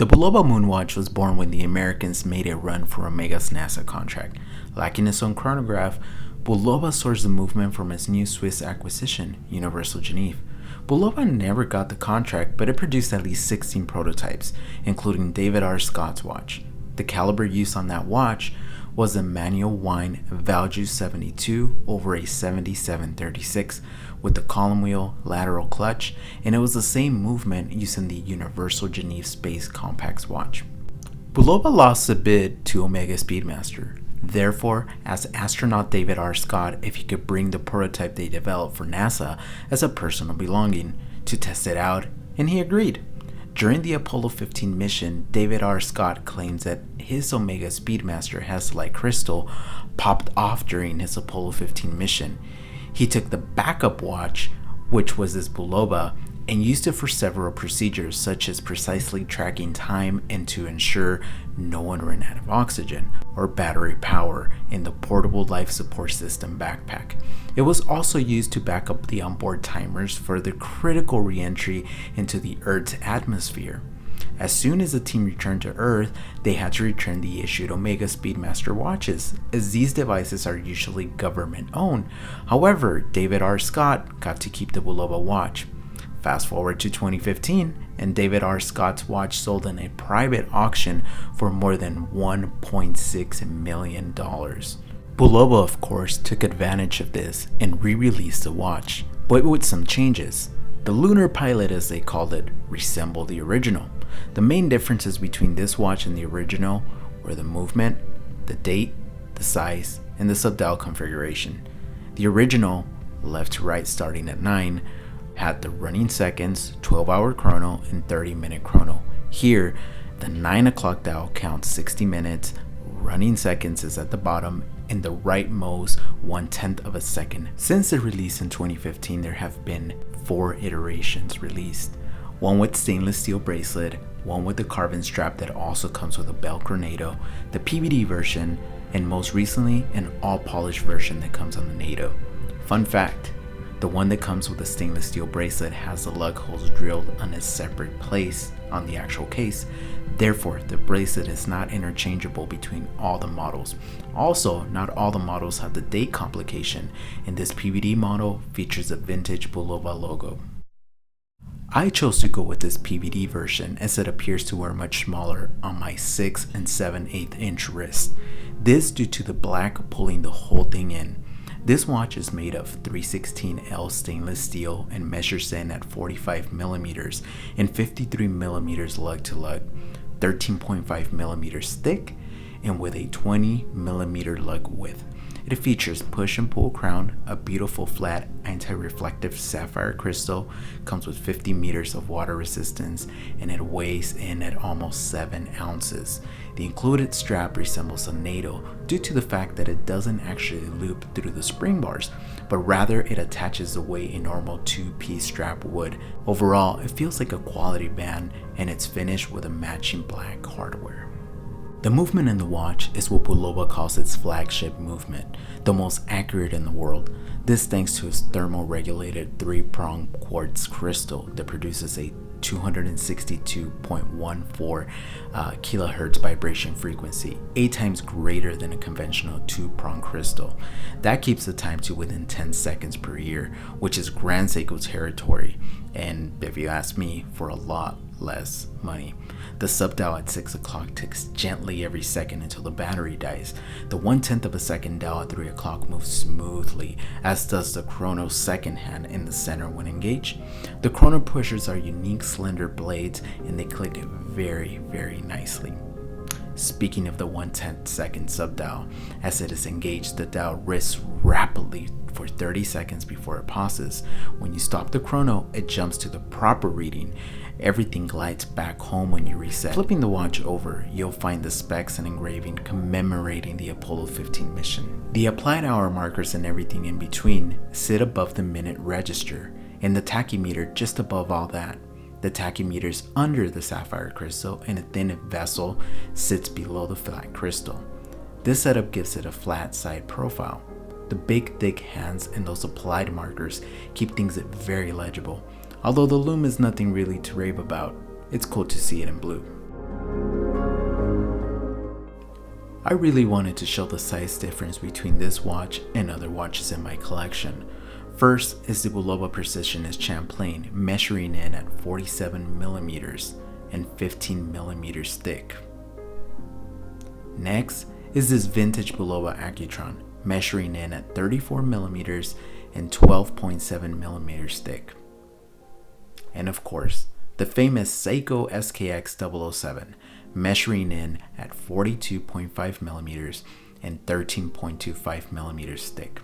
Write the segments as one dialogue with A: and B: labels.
A: The Bulova Moonwatch was born when the Americans made a run for Omega's NASA contract. Lacking its own chronograph, Bulova sourced the movement from its new Swiss acquisition, Universal Genève. Bulova never got the contract, but it produced at least 16 prototypes, including David R. Scott's watch. The caliber used on that watch was a manual wind Valjoux 72 over a 7736 with the column wheel, lateral clutch, and it was the same movement used in the Universal Genève Space Compact's watch. Bulova lost the bid to Omega Speedmaster. Therefore, asked astronaut David R. Scott if he could bring the prototype they developed for NASA as a personal belonging to test it out, and he agreed. During the Apollo 15 mission, David R. Scott claims that his Omega Speedmaster Hesalite crystal popped off during his Apollo 15 mission. He took the backup watch, which was his Bulova, and used it for several procedures such as precisely tracking time and to ensure no one ran out of oxygen or battery power in the portable life support system backpack. It was also used to back up the onboard timers for the critical re-entry into the Earth's atmosphere. As soon as the team returned to Earth, they had to return the issued Omega Speedmaster watches, as these devices are usually government owned. However, David R. Scott got to keep the Bulova watch. Fast forward to 2015, and David R. Scott's watch sold in a private auction for more than $1.6 million. Bulova, of course, took advantage of this and re-released the watch, but with some changes. The Lunar Pilot, as they called it, resembled the original. The main differences between this watch and the original were the movement, the date, the size, and the subdial configuration. The original, left to right starting at 9, had the running seconds, 12-hour chrono, and 30-minute chrono. Here, the 9 o'clock dial counts 60 minutes, running seconds is at the bottom, and the rightmost 1/10 of a second. Since the release in 2015, there have been 4 iterations released. One with stainless steel bracelet, one with the carbon strap that also comes with a Velcro NATO, the PVD version, and most recently, an all-polished version that comes on the NATO. Fun fact, the one that comes with the stainless steel bracelet has the lug holes drilled on a separate place on the actual case. Therefore, the bracelet is not interchangeable between all the models. Also, not all the models have the date complication, and this PVD model features a vintage Bulova logo. I chose to go with this PVD version as it appears to wear much smaller on my 6 and 7/8 inch wrist. This due to the black pulling the whole thing in. This watch is made of 316L stainless steel and measures in at 45 millimeters and 53 millimeters lug to lug, 13.5 millimeters thick, and with a 20 millimeter lug width. It features push and pull crown, a beautiful flat anti-reflective sapphire crystal, comes with 50 meters of water resistance, and it weighs in at almost 7 ounces. The included strap resembles a NATO due to the fact that it doesn't actually loop through the spring bars, but rather it attaches the way a normal 2-piece strap would. Overall, it feels like a quality band, and it's finished with a matching black hardware. The movement in the watch is what Bulova calls its flagship movement, the most accurate in the world. This thanks to its thermal-regulated 3-prong quartz crystal that produces a 262.14 kilohertz vibration frequency, 8 times greater than a conventional 2-prong crystal. That keeps the time to within 10 seconds per year, which is Grand Seiko territory, and if you ask me, for a lot less money. The subdial at 6 o'clock ticks gently every second until the battery dies. The 1/10 of a second dial at 3 o'clock moves smoothly, as does the chrono second hand in the center when engaged. The chrono pushers are unique slender blades, and they click very, very nicely. Speaking of the 1/10 second subdial, as it is engaged, the dial wrists rapidly for 30 seconds before it pauses. When you stop the chrono, it jumps to the proper reading. Everything glides back home when you reset. Flipping the watch over, you'll find the specs and engraving commemorating the Apollo 15 mission. The applied hour markers and everything in between sit above the minute register, and the tachymeter just above all that. The tachymeter is under the sapphire crystal, and a thin vessel sits below the flat crystal. This setup gives it a flat side profile. The big thick hands and those applied markers keep things very legible. Although the lume is nothing really to rave about, it's cool to see it in blue. I really wanted to show the size difference between this watch and other watches in my collection. First is the Bulova Precisionist Champlain, measuring in at 47 millimeters and 15 millimeters thick. Next is this vintage Bulova Accutron, measuring in at 34 millimeters and 12.7 millimeters thick. And of course, the famous Seiko SKX 007, measuring in at 42.5 millimeters and 13.25 millimeters thick.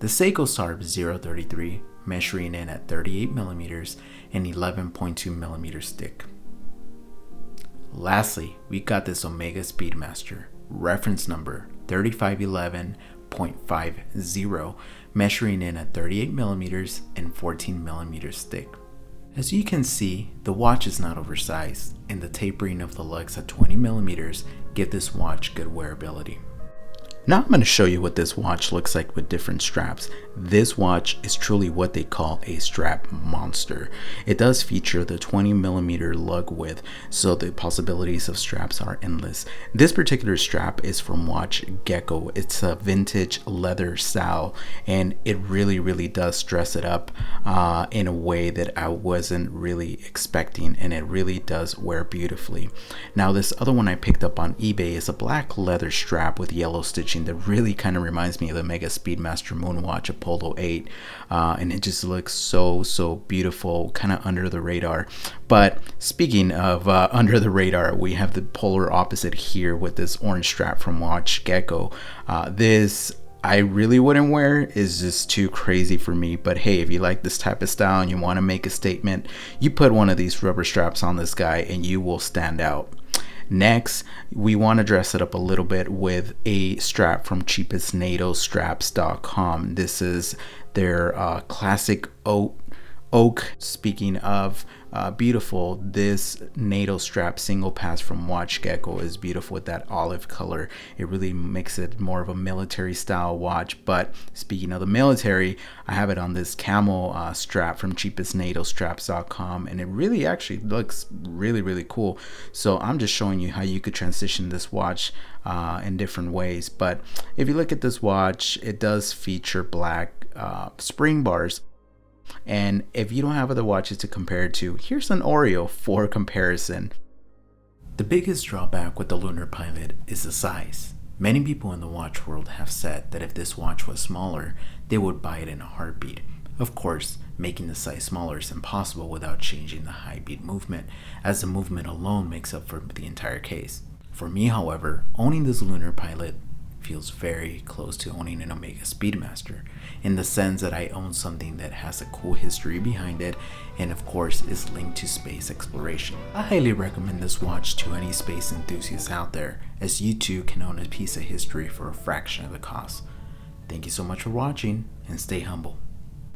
A: The Seiko Sarb 033, measuring in at 38 millimeters and 11.2 millimeters thick. Lastly, we got this Omega Speedmaster, reference number 3511.50, measuring in at 38 millimeters and 14 millimeters thick. As you can see, the watch is not oversized, and the tapering of the lugs at 20 millimeters give this watch good wearability. Now I'm going to show you what this watch looks like with different straps. This watch is truly what they call a strap monster. It does feature the 20 millimeter lug width, so the possibilities of straps are endless. This particular strap is from Watch Gecko. It's a vintage leather style, and it really does dress it up in a way that I wasn't really expecting, and it really does wear beautifully. Now this other one I picked up on eBay is a black leather strap with yellow stitching that really kind of reminds me of the Omega Speedmaster Moonwatch Apollo 8, and it just looks so beautiful, kind of under the radar. But speaking of under the radar, we have the polar opposite here with this orange strap from Watch Gecko. This I really wouldn't wear, is just too crazy for me, but hey, if you like this type of style and you want to make a statement, you put one of these rubber straps on this guy and you will stand out. Next, we want to dress it up a little bit with a strap from cheapestnatostraps.com. This is their classic oak. Speaking of beautiful, this NATO strap single pass from Watch Gecko is beautiful with that olive color. It really makes it more of a military style watch. But speaking of the military, I have it on this camel strap from cheapestnatostraps.com, and it really actually looks really cool. So I'm just showing you how you could transition this watch in different ways. But if you look at this watch, it does feature black spring bars. And if you don't have other watches to compare it to, here's an Oreo for comparison. The biggest drawback with the Lunar Pilot is the size. Many people in the watch world have said that if this watch was smaller, they would buy it in a heartbeat. Of course, making the size smaller is impossible without changing the high beat movement, as the movement alone makes up for the entire case. For me, however, owning this Lunar Pilot feels very close to owning an Omega Speedmaster, in the sense that I own something that has a cool history behind it, and of course is linked to space exploration. I highly recommend this watch to any space enthusiasts out there, as you too can own a piece of history for a fraction of the cost. Thank you so much for watching, and stay humble.